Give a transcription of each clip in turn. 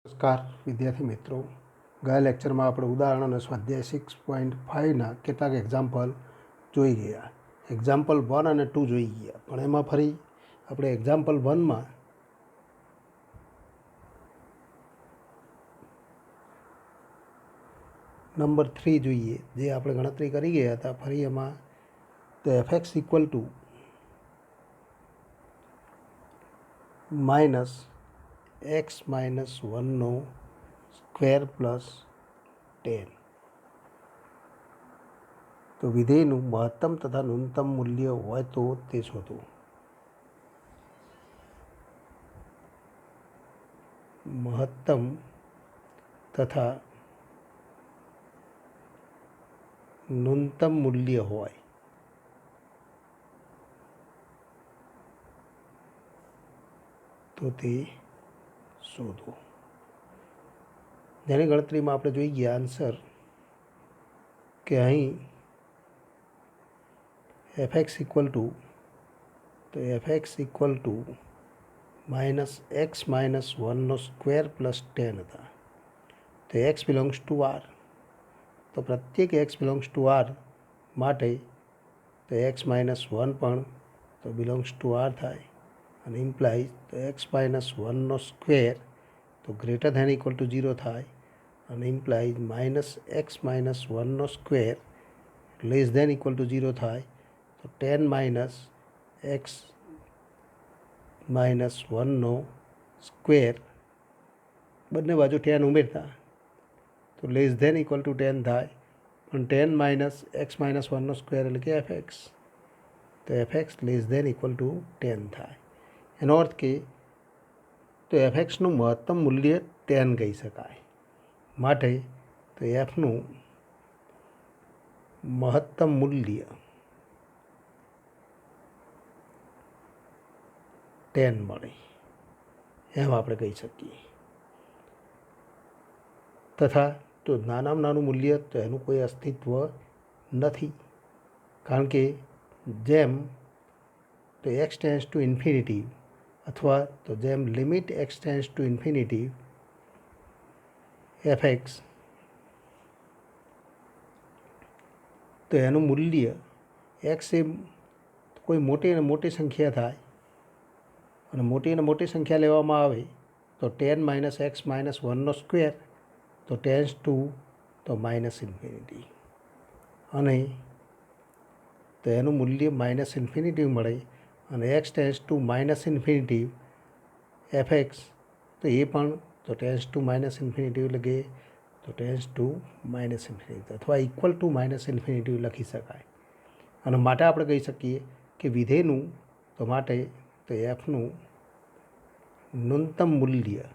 નમસ્કાર વિદ્યાર્થી મિત્રો, ગયા લેક્ચરમાં આપણે ઉદાહરણ અને સ્વાધ્યાય 6.5ના કેટલાક એક્ઝામ્પલ જોઈ ગયા. એક્ઝામ્પલ 1 અને 2 જોઈ ગયા, પણ એમાં ફરી આપણે એક્ઝામ્પલ 1માં નંબર 3 જોઈએ, જે આપણે ગણતરી કરી ગયા હતા. ફરી એમાં તો fx equal to minus x minus 1નો સ્ક્વેર પ્લસ 10. તો વિધેયનું મહત્તમ તથા ન્યૂનતમ મૂલ્ય હોય તો તે શોધો. મહત્તમ તથા ન્યૂનતમ મૂલ્ય હોય તો તે શોધો. જેની ગણતરીમાં આપણે જોઈ ગયા આન્સર કે અહીં fx equal to minus x minus 1નો સ્ક્વેર પ્લસ 10 હતા. તો એક્સ બિલોંગ્સ ટુ આર. તો પ્રત્યેક એક્સ બિલોંગ્સ ટુ આર માટે તો એક્સ માઇનસ 1 પણ તો બિલોંગ્સ ટુ આર થાય, અને ઇમ્પ્લાઇઝ તો એક્સ માઇનસ 1નો સ્ક્વેર તો ગ્રેટર ધેન ઇક્વલ ટુ 0 થાય, અને ઇમ્પ્લાઇઝ માઇનસ એક્સ માઇનસ 1નો square less than equal to 0 થાય. તો 10 માઇનસ એક્સ માઇનસ 1નો સ્ક્વેર બંને બાજુ 10 ઉમેરતા તો લેસ ધેન ઇક્વલ ટુ 10 થાય, પણ 10 માઇનસ એક્સ માઇનસ 1નો સ્ક્વેર એટલે કે એફએક્સ, તો f x less than equal to 10 થાય. એનો અર્થ કે તો એફએક્સનું મહત્તમ મૂલ્ય 10 કહી શકાય. માટે તો એફનું મહત્તમ મૂલ્ય 10 મળે એમ આપણે કહી શકીએ. તથા તો નાનામાં નાનું મૂલ્ય તો એનું કોઈ અસ્તિત્વ નથી, કારણ કે જેમ તો એક્સ ટેન્સ ટુ ઇન્ફિનિટી અથવા તો જેમ limit x tense to infinity FX, તો એનું મૂલ્ય એક્સ એ કોઈ મોટી અને મોટી સંખ્યા થાય, અને મોટી અને મોટી સંખ્યા લેવામાં આવે તો 10 માઇનસ એક્સ માઇનસ 1નો સ્ક્વેર તો ટેન્સ ટુ તો માઇનસ ઇન્ફિનિટી, અને તો એનું મૂલ્ય માઇનસ ઇન્ફિનિટી મળે. અને x tense to minus infinity FX તો એ પણ તો ટેન્સ ટુ માઇનસ ઇન્ફિનિટી એટલે કે તો ટેન્સ ટુ માઇનસ ઇન્ફિનિટી અથવા ઇક્વલ ટુ માઇનસ ઇન્ફિનિટી લખી શકાય. અને માટે આપણે કહી શકીએ કે વિધેયનું તો માટે તો એફનું ન્યૂનતમ મૂલ્ય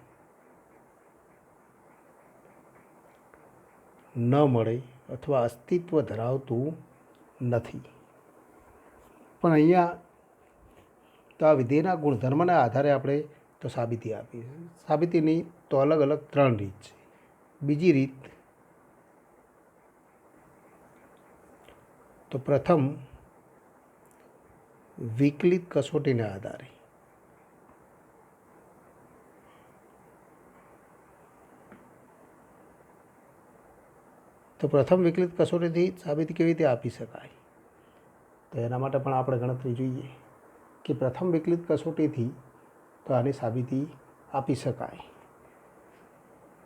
ન મળે અથવા અસ્તિત્વ ધરાવતું નથી. પણ અહીંયા તો આ વિધેયના ગુણધર્મના આધારે આપણે તો સાબિતી આપી. સાબિતીની તો અલગ અલગ 3 રીત છે. બીજી રીત તો પ્રથમ વિકલિત કસોટીના આધારે. તો પ્રથમ વિકલિત કસોટીથી સાબિતી કેવી રીતે આપી શકાય, તો એના માટે પણ આપણે ગણતરી જોઈએ કે પ્રથમ વિકલિત કસોટીથી તો આની સાબિતી આપી શકાય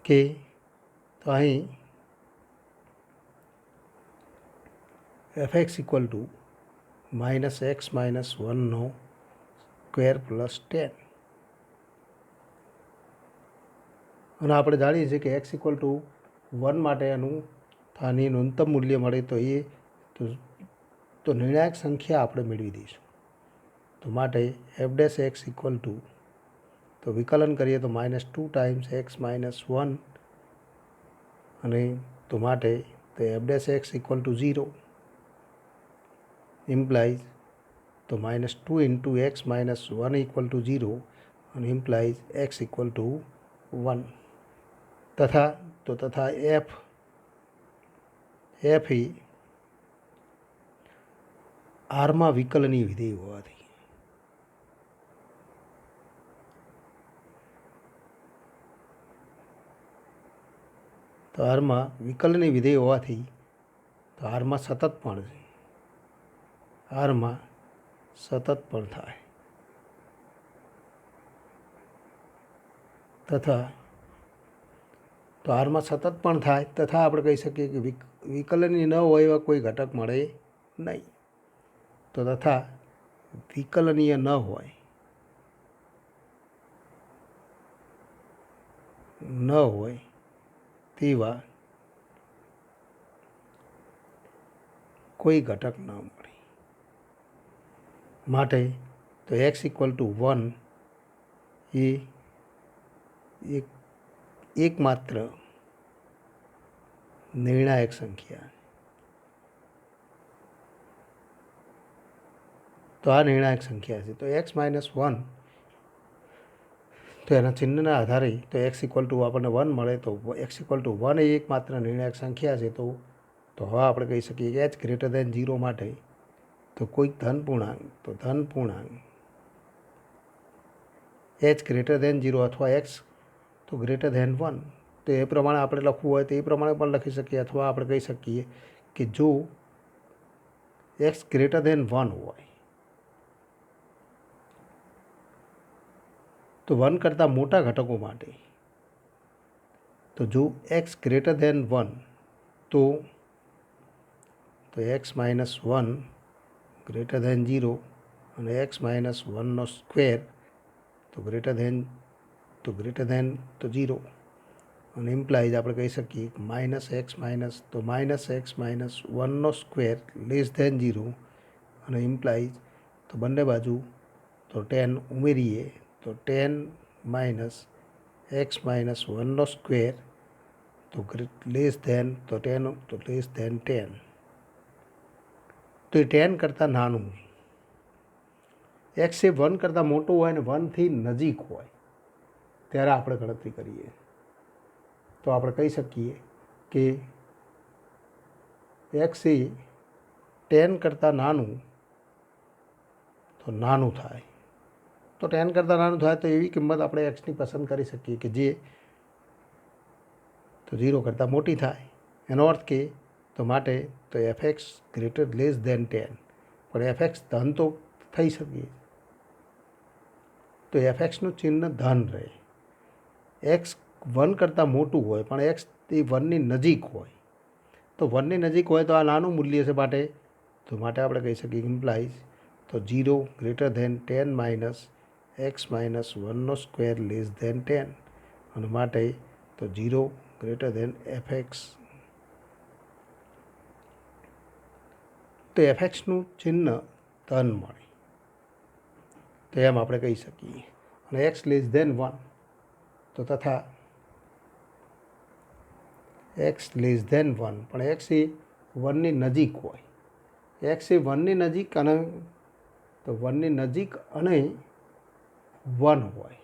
કે તો અહીં f x equal to minus x minus 1નો સ્ક્વેર પ્લસ 10, અને આપણે જાણીએ છીએ કે એક્સ ઇક્વલ ટુ 1 માટે એનું આની ન્યૂનતમ મૂલ્ય મળે તો એ તો નિર્ણાયક સંખ્યા આપણે મેળવી દઈશું. તો માટે F dash x equal to તો વિકલન કરીએ તો -2 ટાઈમ્સ એક્સ માઇનસ 1, અને તો માટે તો F dash x equal to 0 implies તો -2 into x minus 1 equal to 0, અને ઇમ્પ્લાઇઝ એક્સ ઇક્વલ ટુ 1. તથા એફ એ આરમાં વિકલનીય વિધેય હોવાથી તો આરમાં વિકલનની વિધેય હોવાથી તો આરમાં સતત પણ છે, આરમાં સતત પણ થાય તથા તો આરમાં સતત પણ થાય તથા આપણે કહી શકીએ કે વિકલનની ન હોય એવા કોઈ ઘટક મળે નહીં. તો તથા વિકલનીય ન હોય તેવા કોઈ ઘટક ન મળે. માટે તો x=1 એ એકમાત્ર નિર્ણાયક સંખ્યા. તો આ નિર્ણાયક સંખ્યા છે. તો x-1 તો એના ચિહ્નના આધારે તો આપણને 1 મળે. તો x=1 એ એકમાત્ર નિર્ણાયક સંખ્યા છે. તો હવે આપણે કહી શકીએ કે h>0 માટે તો કોઈક ધન પૂર્ણાંક, તો ધન પૂર્ણાંક h>0 અથવા x તો >1 તો એ પ્રમાણે આપણે લખવું હોય તો એ પ્રમાણે પણ લખી શકીએ. અથવા આપણે કહી શકીએ કે જો x>1 હોય તો 1 કરતાં મોટા ઘટકો માટે તો જો x>1 તો x-1 0 અને x-1 સ્ક્વેર તો તો 0 અને ઇમ્પ્લાઇઝ આપણે કહી શકીએ -x-1 સ્ક્વેર <0 અને ઇમ્પ્લાઇઝ તો બંને બાજુ તો 10 ઉમેરીએ તો 10 - x-1 સ્ક્વેર તો >10 તો એ 10 કરતાં નાનું. x એ 1 કરતાં મોટું હોય ને 1થી નજીક હોય ત્યારે આપણે ગણતરી કરીએ તો આપણે કહી શકીએ કે x એ 10 કરતાં નાનું થાય. તો 10 કરતાં નાનું થાય તો એવી કિંમત આપણે xની પસંદ કરી શકીએ કે જે તો 0 કરતાં મોટી થાય. એનો અર્થ કે તો માટે તો fx <10 પણ fx ધન તો થઈ શકીએ તો fxનું ચિહ્ન ધન રહે. x 1 કરતાં મોટું હોય પણ x એ 1ની નજીક હોય તો 1ની નજીક હોય તો આ નાનું મૂલ્ય છે. માટે આપણે કહી શકીએ ઇમ્પ્લાઇઝ તો 0 <10 - x-1 સ્ક્વેર <10 અને માટે તો 0 fx તો fxનું ચિહ્ન ધન મળે તો એમ આપણે કહી શકીએ. અને x<1 તો તથા x<1 પણ x એ 1ની નજીક હોય. x એ 1ની નજીક અને તો 1ની નજીક અને 1 હોય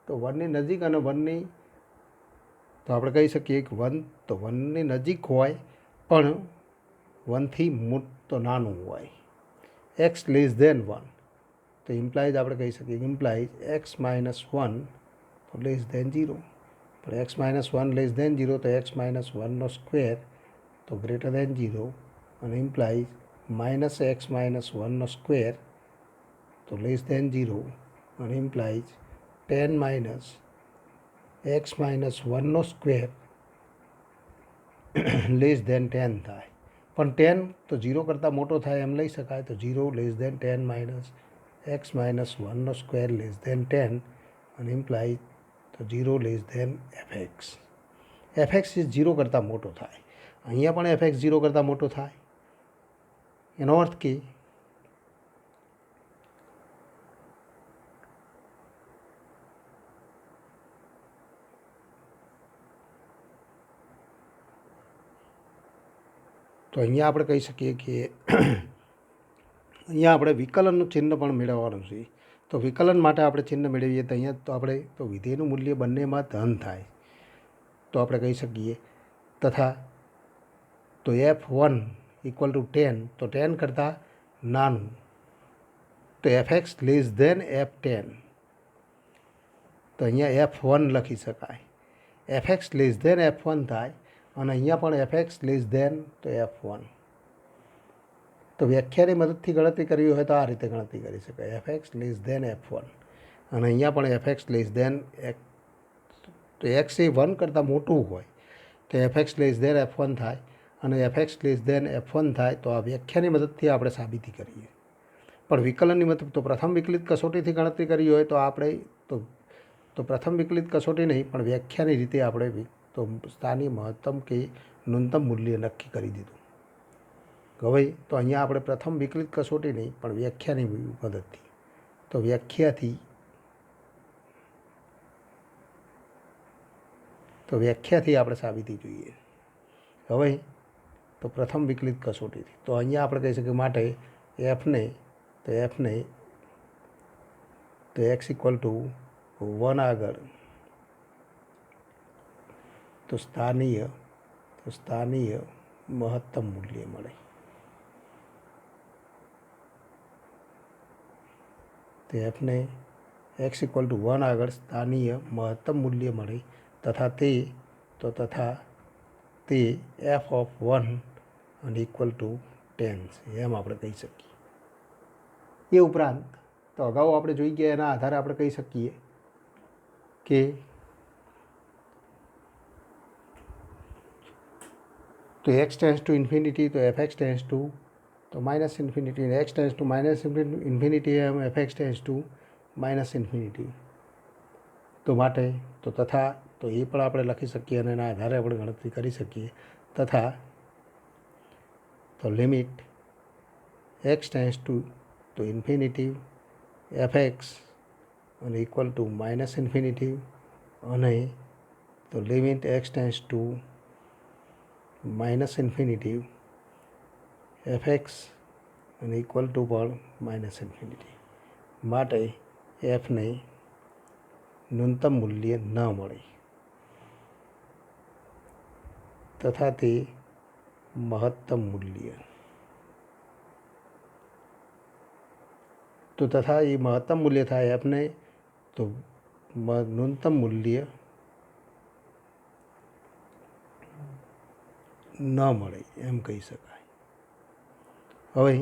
તો 1ની નજીક અને 1ની તો આપણે કહી શકીએ કે 1 તો 1ની નજીક હોય પણ 1થી મોટો નાનું હોય. x<1 તો ઇમ્પ્લાઇઝ આપણે કહી શકીએ ઇમ્પ્લાઇઝ x-1 તો <0 પણ x-1 <0 તો x-1 સ્ક્વેર તો >0 અને ઇમ્પ્લાઇઝ -x-1 સ્ક્વેર તો <0 અને ઇમ્પ્લાઇઝ 10 - x-1 સ્ક્વેર <10 થાય. પણ 10 તો 0 કરતાં મોટો થાય એમ લઈ શકાય તો 0 <10 - x-1 સ્ક્વેર <10 અને ઇમ્પ્લાઇઝ તો 0 fx. fx એ 0 કરતાં મોટો થાય. અહીંયા પણ fx 0 કરતાં મોટો થાય. એનો અર્થ કે તો અહીંયા આપણે કહી શકીએ કે અહીંયા આપણે વિકલનનું ચિહ્ન પણ મેળવવાનું છે. તો વિકલન માટે આપણે ચિહ્ન મેળવીએ તો અહીંયા તો આપણે તો વિધેયનું મૂલ્ય બંનેમાં ધન થાય તો આપણે કહી શકીએ તથા તો f1 = 10 તો 10 કરતાં નાનું તો fx f10 તો અહીંયા f1 લખી શકાય. fx f1 થાય અને અહીંયા પણ fx લેસ ધેન તો f1. તો વ્યાખ્યાની મદદથી ગણતરી કરવી હોય તો આ રીતે ગણતરી કરી શકાય, fx લેસ ધેન f1. અને અહીંયા પણ fx લેસ ધેન તો x એ 1 કરતાં મોટું હોય તો fx લેસ ધેન f1 થાય, અને fx લેસ ધેન f1 થાય તો આ વ્યાખ્યાની મદદથી આપણે સાબિતી કરીએ. પણ વિકલનની મતલબ તો પ્રથમ વિકલિત કસોટીથી ગણતરી કરવી હોય તો આપણે તો પ્રથમ વિકલિત કસોટી નહીં પણ વ્યાખ્યાની રીતે આપણે તો સ્થાનીય મહત્તમ કે ન્યૂનતમ મૂલ્ય નક્કી કરી દીધું. હવે તો અહીંયા આપણે પ્રથમ વિકલિત કસોટી નહીં પણ વ્યાખ્યાની મદદથી તો વ્યાખ્યાથી આપણે સાબિતી જોઈએ. હવે તો પ્રથમ વિકલિત કસોટીથી તો અહીંયા આપણે કહી શકીએ માટે fને તો x ઇક્વલ ટુ 1 આગળ તો સ્થાનીય મહત્તમ મૂલ્ય મળે. તો fને x ઇક્વલ ટુ 1 આગળ સ્થાનીય મહત્તમ મૂલ્ય મળે તથા તે f ઓફ 1 અને ઇક્વલ ટુ 10 છે એમ આપણે કહી શકીએ. એ ઉપરાંત તો અગાઉ આપણે જોઈ ગયા એના આધારે આપણે કહી શકીએ કે તો x ટેન્સ ટુ ઇન્ફિનિટી તો fx ટેન્સ ટુ તો માઇનસ ઇન્ફિનિટી, અને x tends to minus infinity એમ fx tends to minus infinity. તો માટે તો તથા તો એ પણ આપણે લખી શકીએ અને એના આધારે આપણે ગણતરી કરી શકીએ. તથા તો લિમિટ x ટેન્સ ટુ તો ઇન્ફિનિટી fx અને ઇક્વલ ટુ માઇનસ ઇન્ફિનિટી, અને તો limit x tends to minus infinity fx અને ઇક્વલ ટુ પણ માઇનસ ઇન્ફિનિટી. માટે fને ન્યૂનતમ મૂલ્ય ન મળે તથા તે મહત્તમ મૂલ્ય તો તથા એ મહત્તમ મૂલ્ય થાય fને તો ન્યૂનતમ મૂલ્ય ન મળે એમ કહી શકાય. હવે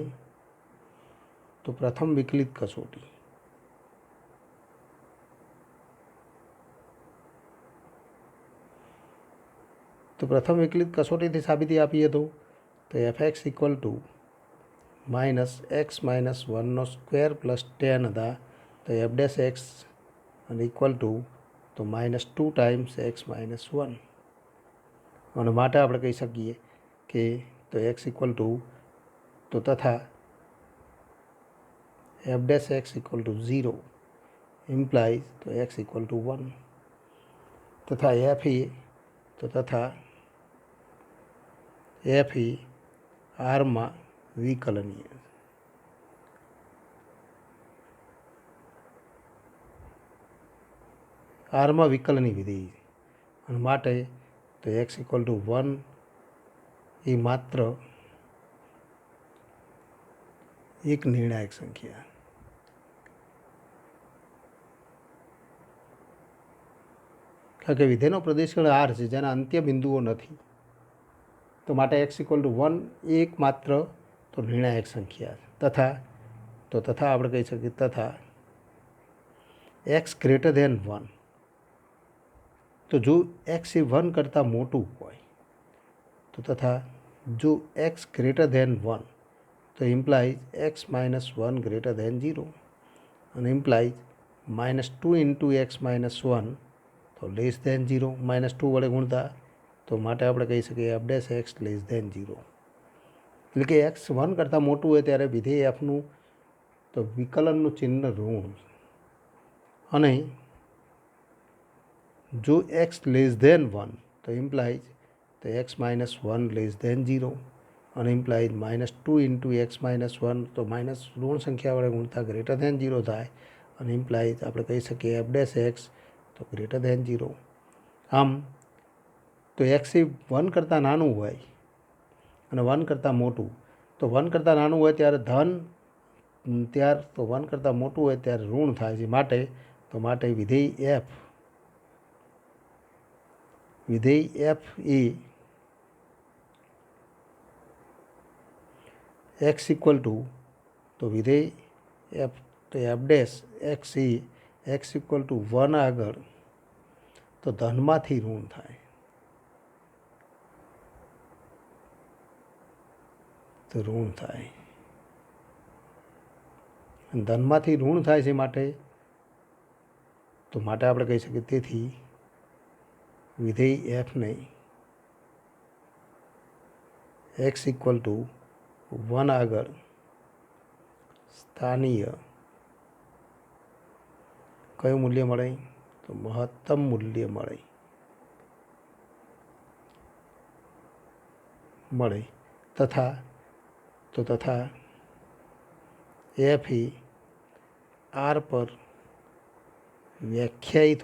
તો પ્રથમ વિકલિત કસોટી તો પ્રથમ વિકલિત કસોટીથી સાબિતી આપીએ તો fx equal to minus x minus 1નો સ્ક્વેર પ્લસ 10 હતા તો f ડેશ x અને ઇક્વલ ટુ તો -2 ટાઈમ્સ x માઇનસ 1. અને માટે આપણે કહી શકીએ કે તો x ઇક્વલ ટુ તો તથા f dash x equal to 0 implies તો x ઇક્વલ ટુ 1 તથા f એ આરમાં વિકલનીય. આરમાં વિકલની વિધેય અને માટે તો x ઇક્વલ ટુ 1 એ માત્ર એક નિર્ણાયક સંખ્યા. કારણ કે વિધેયનો પ્રદેશગણ R છે જેના અંત્ય બિંદુઓ નથી તો માટે x ઇક્વલ ટુ 1 એક માત્ર તો નિર્ણાયક સંખ્યા. તથા આપણે કહી શકીએ તથા x ગ્રેટર ધેન 1 તો જો x એ 1 કરતાં મોટું હોય તો તથા જો x ગ્રેટર ધેન 1 તો implies x minus 1 greater than 0 અને ઇમ્પ્લાઇઝ -2 ઇન્ટુ x માઇનસ 1 તો લેસ ધેન 0 -2 વડે ગુણતા તો માટે આપણે કહી શકીએ f dash x less than 0. એટલે કે x 1 કરતાં મોટું હોય ત્યારે વિધેય fનું તો વિકલનનું ચિહ્ન ઋણ, અને જો x લેસ ધેન 1 તો ઇમ્પ્લાઇઝ તો x માઇનસ 1 લેસ ધેન 0 અને ઇમ્પ્લાઇઝ -2 ઇન્ટુ x માઇનસ 1 તો માઇનસ ઋણ સંખ્યા વડે ગુણતા ગ્રેટર ધેન 0 થાય અને ઇમ્પ્લાઇઝ આપણે કહી શકીએ f ડેશ x તો ગ્રેટર ધેન 0. આમ તો x એ 1 કરતાં નાનું હોય અને 1 કરતાં મોટું તો 1 કરતાં નાનું હોય ત્યારે ધન તો 1 કરતાં મોટું હોય ત્યારે ઋણ થાય છે. માટે વિધેય f એ एक्स इक्वल टू तो विधेय एफ तो f dash x e x equal to 1 આગળ તો ધનમાંથી ઋણ થાય તો ઋણ થાય ધનમાંથી ઋણ થાય છે માટે આપણે કહી શકીએ તેથી વિધેય એફને एक्स इक्वल टू 1 આગળ સ્થાનીય કયું મૂલ્ય મળે તો મહત્તમ મૂલ્ય મળે તથા એફ ही आर पर व्याख्यायित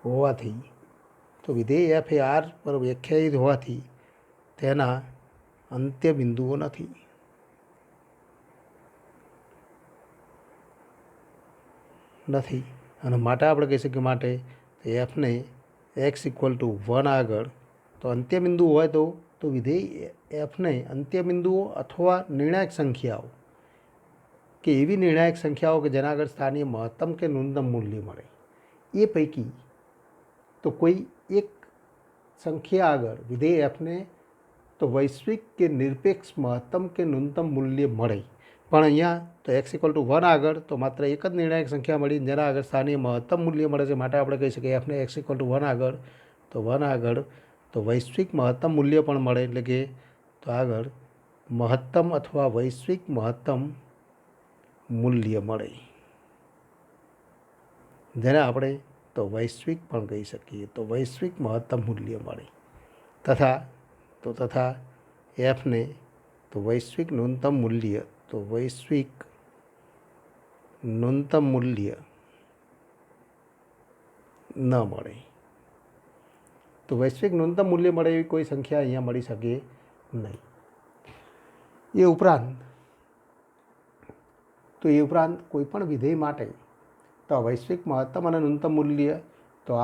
होवाथी तो विधेय एफ ए आर पर व्याख्यायित होवाथी तेना अंत्य बिंदुओ नहीं अने माटे आपणे कही सकीए माटे एफ ने एक्स इक्वल टू 1 આગળ तो अंत्य बिंदु होय तो विधेय एफ ने अंत्य बिंदुओ अथवा निर्णायक संख्याओं के एवी निर्णायक संख्याओं के जेना આગળ स्थानीय महत्तम के न्यूनतम मूल्य मळे ए पैकी तो कोई एक संख्या આગળ विधेय एफ ने तो वैश्विक के निरपेक्ष महत्तम के न्यूनतम मूल्य મળે પણ અહીંયા તો एक्स इक्वल टू 1 આગળ तो मात्र एक ज निर्णायक संख्या मળી જેના આગળ स्थानीय महत्तम मूल्य મળે છે માટે આપણે કહી શકીએ एफ ने एक्स इक्वल टू 1 આગળ तो 1 આગળ तो वैश्विक महत्तम मूल्य પણ મળે એટલે કે તો આગળ महत्तम अथवा वैश्विक महत्तम मूल्य મળે જેને આપણે तो वैश्विक पण कही सकीए तो वैश्विक महत्तम मूल्य મળે तथा एफ ने तो वैश्विक न्यूनतम मूल्य तो वैश्विक न्यूनतम मूल्य न મળે तो वैश्विक न्यूनतम मूल्य મળે एवी कोई संख्या अहींया मળી શકે नहीं। ये उपरांत कोईपण विधेय माटे तो वैश्विक महत्तम और न्यूनतम मूल्य तो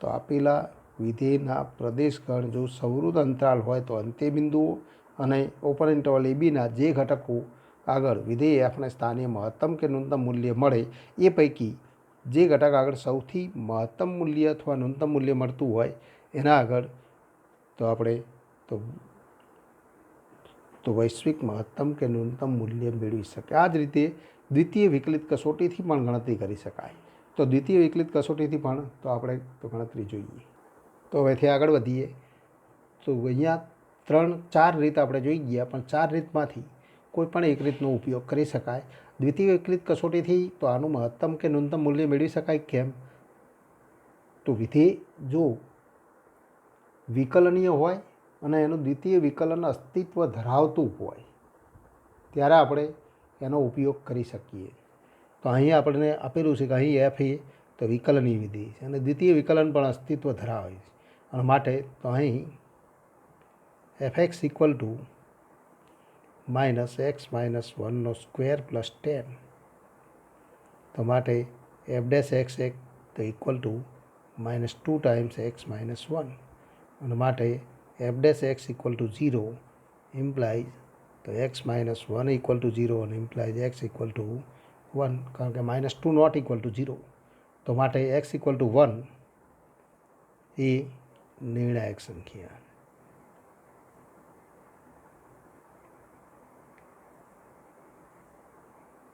आपेला विधेयना प्रदेशगण जो सवृत अंतराल होय तो अंत्य बिंदुओं अने ओपन इंटरवल ए बीना जे घटकों આગળ विधेय एफने स्थानीय महत्तम के न्यूनतम मूल्य મળે ए पैकी जे घटक આગળ सौथी महत्तम मूल्य अथवा न्यूनतम मूल्य મળતું હોય एना આગળ तो આપણે तो वैश्विक महत्तम के न्यूनतम मूल्य मेळवी शके। आ ज रीते द्वितीय विकलित कसोटीथी पण गणतरी करी शकाय। तो द्वितीय विकलित कसोटीथी पण तो આપણે तो गणतरी જોઈએ। तो हवेથી આગળ વધીએ तो અહીંયા 3-4 રીત આપણે જોઈ ગયા પણ 4 રીતમાંથી कोईपण एक रीतनो उपयोग करी शकाय। द्वितीय विकलित कसोटीथी तो आनुं महत्तम के न्यूनतम मूल्य मेळवी शकाय केम तो विधेय जो विकलनीय होय अने एनुं द्वितीय विकलन अस्तित्व धरावतुं होय त्यारे आपणे एनो उपयोग करी शकीए। तो अहीं आपणे आपेलुं छे के अहीं एफ ए तो विकलनीय विधेय छे अने द्वितीय विकलन पण अस्तित्व धरावे छे अने माटे तो अहीं f x equal to -x-1 plus 10 तो माटे एफ डैश एक्स एक तो इक्वल टू -2 टाइम्स x-1 और माटे f dash x equal to 0 implies तो x-1 इक्वल टू 0 और इम्प्लाइज x इक्वल टू 1 कारण के -2 नॉट इक्वल टू 0 तो माटे x इक्वल टू 1 ये निर्णायक संख्या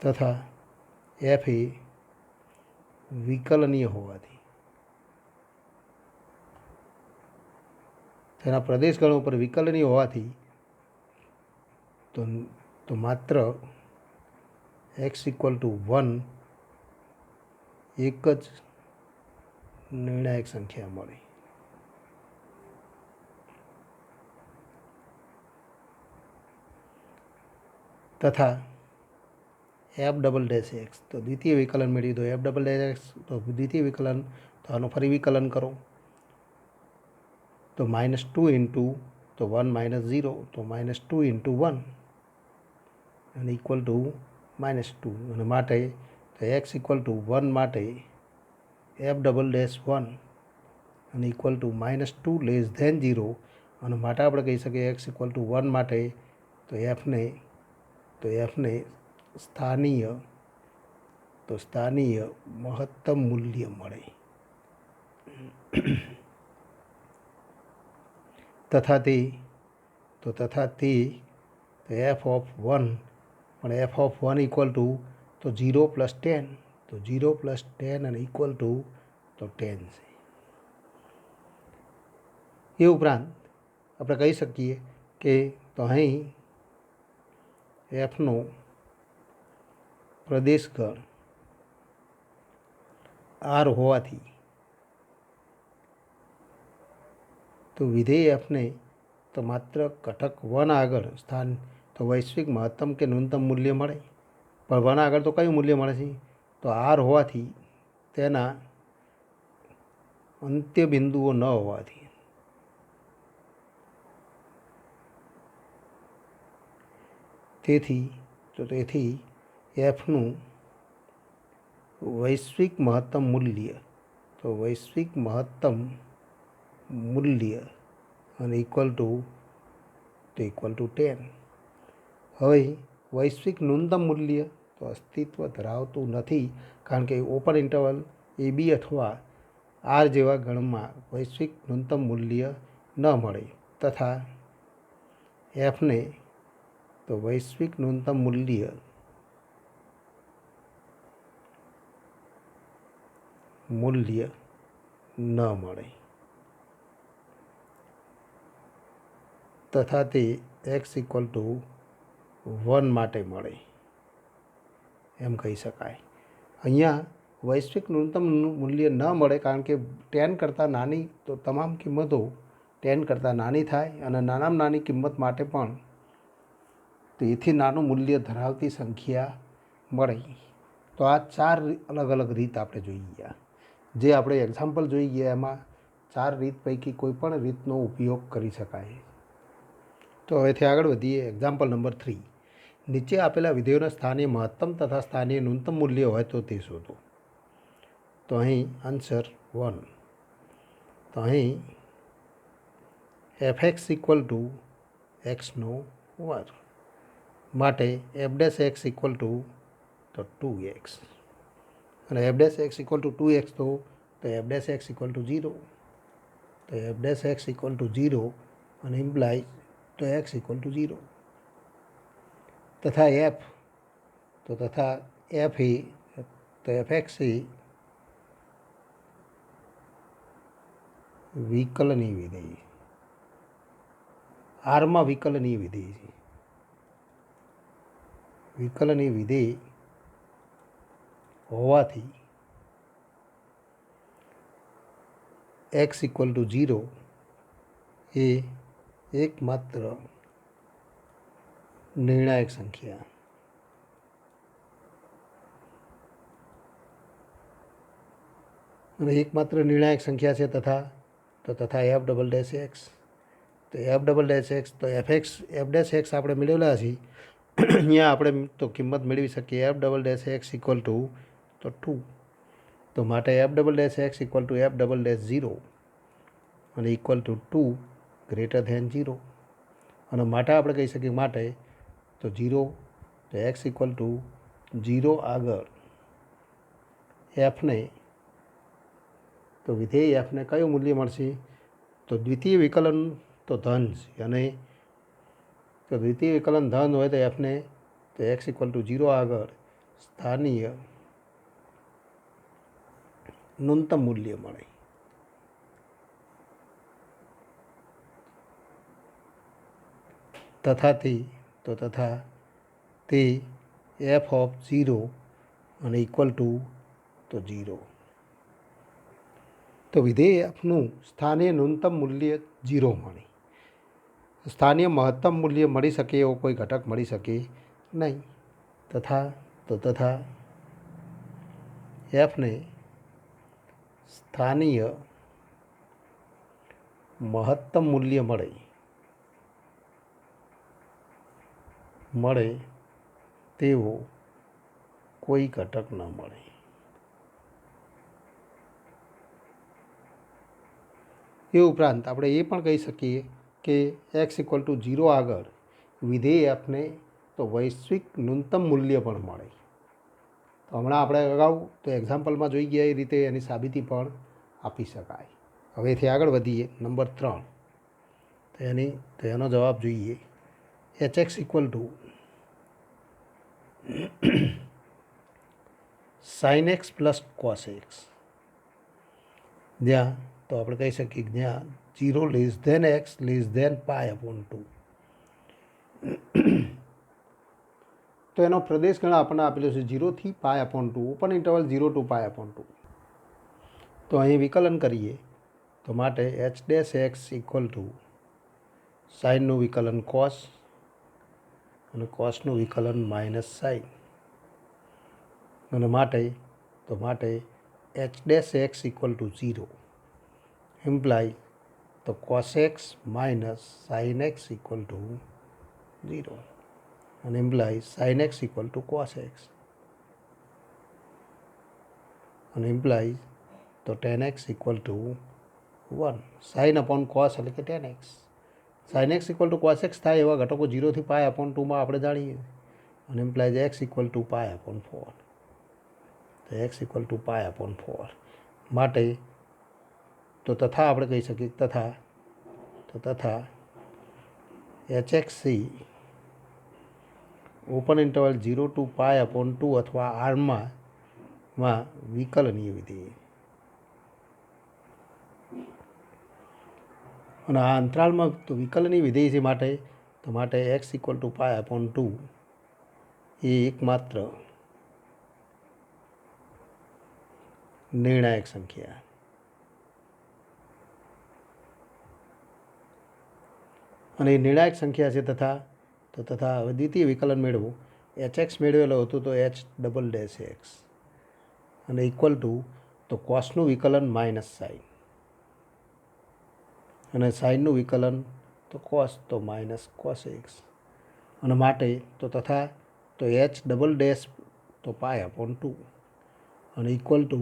तथा एफ ए विकलनीय होवाथी तेना प्रदेशगणों पर विकलनीय होवाथी तो मात्र एक्स इक्वल टू 1 एक ज निर्णायक संख्या मळी। तथा एफ डबल डैश एक्स तो द्वितीय विकलन मेळवी तो एफ डबल डैश एक्स तो द्वितीय विकलन तो आनुं फरी विकलन करो तो -2 इंटू तो 1 -0 तो -2 इंटू 1 एंड इक्वल टू -2 अने माटे तो एक्स इक्वल टू 1 माटे f double dash 1 and equal to -2 <0 અને માટે આપણે કહી શકીએ x ઇક્વલ ટુ 1 માટે તો એફને સ્થાનીય મહત્તમ મૂલ્ય મળે તથા તે એફ ઓફ 1 પણ એફ ઓફ 1 ઇક્વલ ટુ તો 0 પ્લસ 10 તો 0 પ્લસ 10 અને ઇક્વલ ટુ તો 10 છે. એ ઉપરાંત આપણે કહી શકીએ કે તો અહીં એફનો પ્રદેશગણ આર હોવાથી તો વિધેય એફને તો માત્ર ઘટક 1 આગળ સ્થાન તો વૈશ્વિક મહત્તમ કે ન્યૂનતમ મૂલ્ય મળે, પણ 1 આગળ તો કયું મૂલ્ય મળે છે? તો આર હોવાથી તેના અંત્ય બિંદુઓ ન હોવાથી તેથી એફનું વૈશ્વિક મહત્તમ મૂલ્ય અને ઇક્વલ ટુ 10. હવે વૈશ્વિક ન્યૂનતમ મૂલ્ય તો અસ્તિત્વ ધરાવતું નથી, કારણ કે ઓપન ઇન્ટરવલ એ બી અથવા આર જેવા ગણમાં વૈશ્વિક ન્યૂનતમ મૂલ્ય ન મળે તથા એફને તો વૈશ્વિક ન્યૂનતમ મૂલ્ય ન મળે તથા તે x ઇક્વલ ટુ 1 માટે મળે એમ કહી શકાય. અહીંયા વૈશ્વિક ન્યૂનતમ મૂલ્ય ન મળે કારણ કે 10 કરતાં નાની તો તમામ કિંમતો 10 કરતાં નાની થાય અને નાનામાં નાની કિંમત માટે પણ તેથી નાનું મૂલ્ય ધરાવતી સંખ્યા મળે. તો આ 4 અલગ અલગ રીત આપણે જોઈ ગયા, જે આપણે એક્ઝામ્પલ જોઈ ગયા એમાં 4 રીત પૈકી કોઈ પણ રીતનો ઉપયોગ કરી શકાય. તો હવેથી આગળ વધીએ. Example number 3. નીચે આપેલા વિધેયોના સ્થાનીય મહત્તમ તથા સ્થાનીય ન્યૂનતમ મૂલ્ય હોય તો તે શોધો. તો અહીં આન્સર 1. તો અહીં fx ઇક્વલ ટુ એક્સનો વર્ગ માટે f dash x equal to તો 2x અને f dash x equal two 2x તો f dash x equal to 0 તો f dash x equal to 0 અને ઇમ્પ્લાઇઝ તો x ઇક્વલ ટુ 0 તથા f એ તો fx એ વિકલનીય વિધેય આરમાં વિકલનીય વિધેય છે. વિકલનીય વિધેય હોવાથી x ઇક્વલ ટુ 0 એ એકમાત્ર નિર્ણાયક સંખ્યા અને એકમાત્ર નિર્ણાયક સંખ્યા છે તથા એફ ડબલ ડેશ એક્સ તો એફ ડબલ ડેશ એક્સ તો એફ ડેશ એક્સ આપણે મેળવેલા છીએ. અહીંયા આપણે તો કિંમત મેળવી શકીએ F double dash x equal to તો 2 તો માટે F double dash x equal to f double dash 0 અને ઇક્વલ ટુ 2 ગ્રેટર ધેન 0 અને માટે આપણે કહી શકીએ માટે તો 0 તો એક્સ ઇક્વલ ટુ 0 આગળ એફને તો વિધેય એફને કયું મૂલ્ય મળશે? તો દ્વિતીય વિકલન તો ધન છે અને તો દ્વિતીય વિકલન ધન હોય તો એફને તો એક્સ ઇક્વલ ટુ 0 આગળ સ્થાનીય ન્યૂનતમ મૂલ્ય મળે તથા તે એફ ઓફ 0 અને ઇક્વલ ટુ તો 0 તો વિધેય એફનું સ્થાનીય ન્યૂનતમ મૂલ્ય 0 મળે. સ્થાનીય મહત્તમ મૂલ્ય મળી શકે એવો કોઈ ઘટક મળી શકે નહીં તથા એફને સ્થાનીય મહત્તમ મૂલ્ય મળે તેવો કોઈ ઘટક ન મળે. એ ઉપરાંત આપણે એ પણ કહી શકીએ કે x = 0 આગળ વિધેય એફને તો વૈશ્વિક ન્યૂનતમ મૂલ્ય પણ મળે. તો હમણાં આપણે અગાઉ તો એક્ઝામ્પલમાં જોઈ ગયા એ રીતે એની સાબિતી પણ આપી શકાય. હવેથી આગળ વધીએ. નંબર 3 તો એનો જવાબ જોઈએ. hx = sin x + cos x, જ્યાં તો આપણે કહી શકીએ કે જ્યાં 0 < x π/2. તો એનો પ્રદેશ ગણ આપણને આપેલો છે 0 થી π/2, ઓપન ઇન્ટરવલ 0 to π/2. તો અહીં વિકલન કરીએ તો માટે h' = સાઇનનું વિકલન cos અને cosનું વિકલન -sin, અને માટે h' = 0 ઇમ્પ્લાય તો cos x - sin x = 0, and implies sin x = cos x, and implies તો tan x = 1. sin upon cos એટલે કે tan x. sin x = cos x થાય એવા ઘટકો 0 થી π/2 માં આપણે જાણીએ, અને implies x = π/4. તો x = π/4 માટે તો તથા આપણે કહી શકીએ તથા hxc ઓપન ઇન્ટરવલ 0 to π/2 અથવા આરમાં વિકલનીય વિધેય, અને આ અંતરાલમાં તો વિકલનીય વિધેય છે માટે x = π/2 એ એકમાત્ર નિર્ણાયક સંખ્યા. અને એ નિર્ણાયક સંખ્યા છે તથા હવે દ્વિતીય વિકલન મેળવો. hx મેળવેલો હતો તો h'(x) અને ઇક્વલ ટુ તો કોસનું વિકલન -sin, અને સાઇનનું વિકલન તો cos તો -cos x, અને માટે તો તથા તો h' તો π/2 અને ઇક્વલ ટુ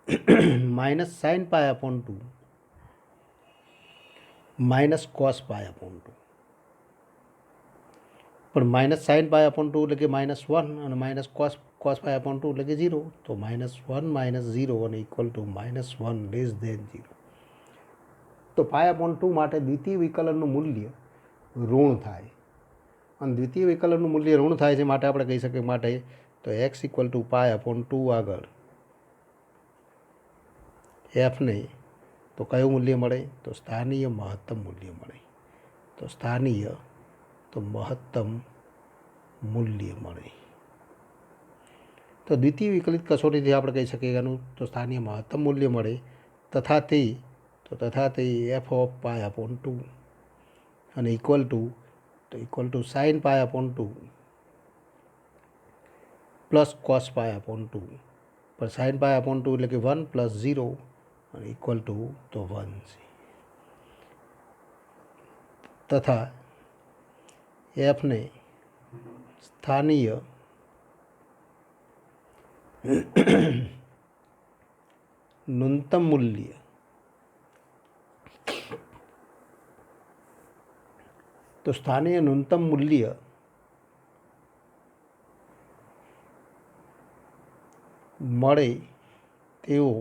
-sin π/2 -cos π/2. પણ -sin π/2 એટલે કે -1 અને -cos π/2 એટલે કે 0. તો -1 - 0 અને ઇક્વલ ટુ -1 <0. તો π/2 માટે દ્વિતીય વિકલનનું મૂલ્ય ઋણ થાય, અને દ્વિતીય વિકલનનું મૂલ્ય ઋણ થાય છે માટે આપણે કહી શકીએ માટે તો x = π/2 આગળ એફને તો કયું મૂલ્ય મળે? તો સ્થાનીય મહત્તમ મૂલ્ય મળે. તો સ્થાનીય તો મહત્તમ મૂલ્ય મળે. તો દ્વિતીય વિકલિત કસોટીથી આપણે કહી શકીએ એનું તો સ્થાનીય મહત્તમ મૂલ્ય મળે તથા તે f/π/2 અને equal to sin π/2 plus cos π/2, પણ sin π/2 એટલે કે 1 + 0 અને ઇક્વલ ટુ તો 1 છે. તથા એફને સ્થાનીય ન્યૂનતમ મૂલ્ય તો સ્થાનીય ન્યૂનતમ મૂલ્ય મળે તેવો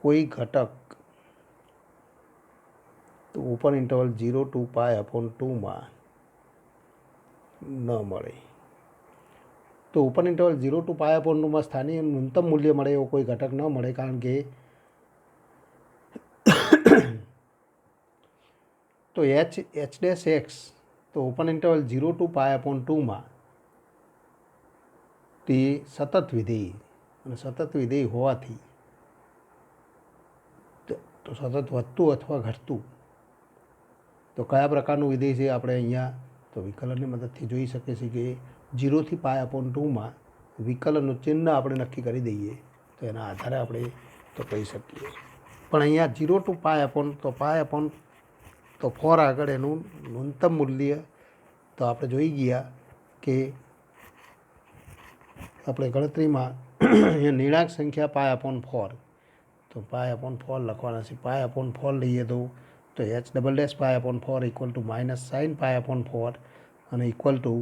કોઈ ઘટક તો ઓપન ઇન્ટરવલ 0 to π/2 માં ન મળે. તો ઓપન ઇન્ટરવલ 0 to π/2 માં સ્થાનીય ન્યૂનતમ મૂલ્ય મળે એવો કોઈ ઘટક ન મળે, કારણ કે તો h'(x) તો ઓપન ઇન્ટરવલ 0 to π/2 માં તે સતત વિધેય, અને સતત વિધેય હોવાથી તો સતત વધતું અથવા ઘટતું તો કયા પ્રકારનું વિધેય છે આપણે અહીંયા તો વિકલનની મદદથી જોઈ શકીએ છીએ કે 0 થી π/2 માં વિકલનનું ચિહ્ન આપણે નક્કી કરી દઈએ તો એના આધારે આપણે તો કહી શકીએ. પણ અહીંયા 0 to π/4 આગળ એનું ન્યૂનતમ મૂલ્ય તો આપણે જોઈ ગયા કે આપણે ગણતરીમાં અહીંયા નિર્ણાયક સંખ્યા π/4, તો π/4 લખવાના છે. π/4 લઈએ તો તો h double dash pi upon 4 equal to minus sign pi upon 4 અને ઇક્વલ ટુ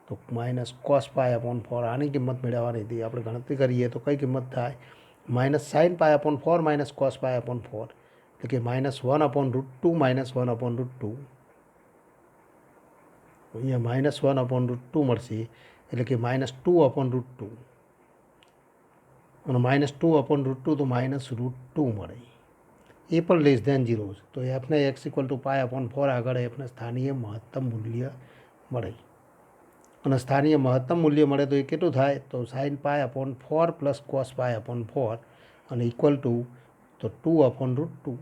તો માઇનસ કોસ પાય અપોન 4. આની કિંમત મેળવવાની હતી. આપણે ગણતરી કરીએ તો કઈ કિંમત થાય? માઇનસ સાઇન પાય અપોન 4 માઇનસ કોસ પાય અપોન 4 એટલે કે -1 અપોન √2 -1 અપોન √2. અહીંયા -1 અપોન √2 મળશે એટલે કે -2 અપોન √2 અને -2 અપોન √2 તો -√2 મળે. એ પણ લેસ ધેન 0 છે. તો એફને x equal to pi upon 4 આગળ એફને સ્થાનીય મહત્તમ મૂલ્ય મળે. અને સ્થાનીય મહત્તમ મૂલ્ય મળે તો એ કેટલું થાય? તો સાઇન પાય અપોન 4 પ્લસ કોસ પાય અપોન 4 અને ઇક્વલ ટુ તો 2 અપોન √2.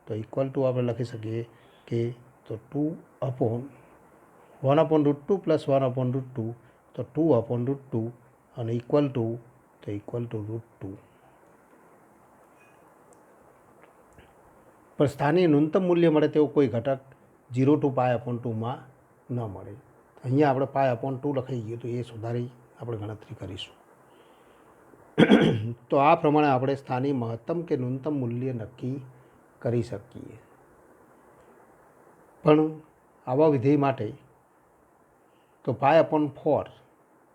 તો ઇક્વલ ટુ આપણે લખી શકીએ કે તો 2 અપોન 1 અપોન √2 પ્લસ 1 અપોન √2 તો 2 અપોન √2 અને ઇક્વલ ટુ તો ઇક્વલ ટુ √2. પણ સ્થાનીય ન્યૂનતમ મૂલ્ય મળે તેવું કોઈ ઘટક 0 ટુ પાય અપોન 2માં ન મળે. અહીંયા આપણે પાય અપોન 2 લખાઈ ગયું તો એ સુધારી આપણે ગણતરી કરીશું. તો આ પ્રમાણે આપણે સ્થાનીય મહત્તમ કે ન્યૂનતમ મૂલ્ય નક્કી કરી શકીએ. પણ આવા વિધેય માટે તો પાય અપોન 4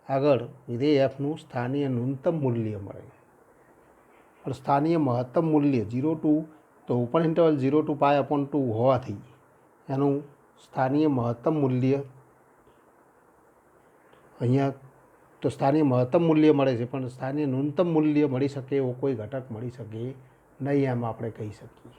આગળ વિધેય એફનું સ્થાનીય ન્યૂનતમ મૂલ્ય મળે. પણ સ્થાનીય મહત્તમ મૂલ્ય 0 ટુ તો open interval 0 to pi upon 2 હોવાથી એનું સ્થાનીય મહત્તમ મૂલ્ય અહીંયા તો સ્થાનીય મહત્તમ મૂલ્ય મળે છે પણ સ્થાનીય ન્યૂનતમ મૂલ્ય મળી શકે એવો કોઈ ઘટક મળી શકે નહીં એમ આપણે કહી શકીએ.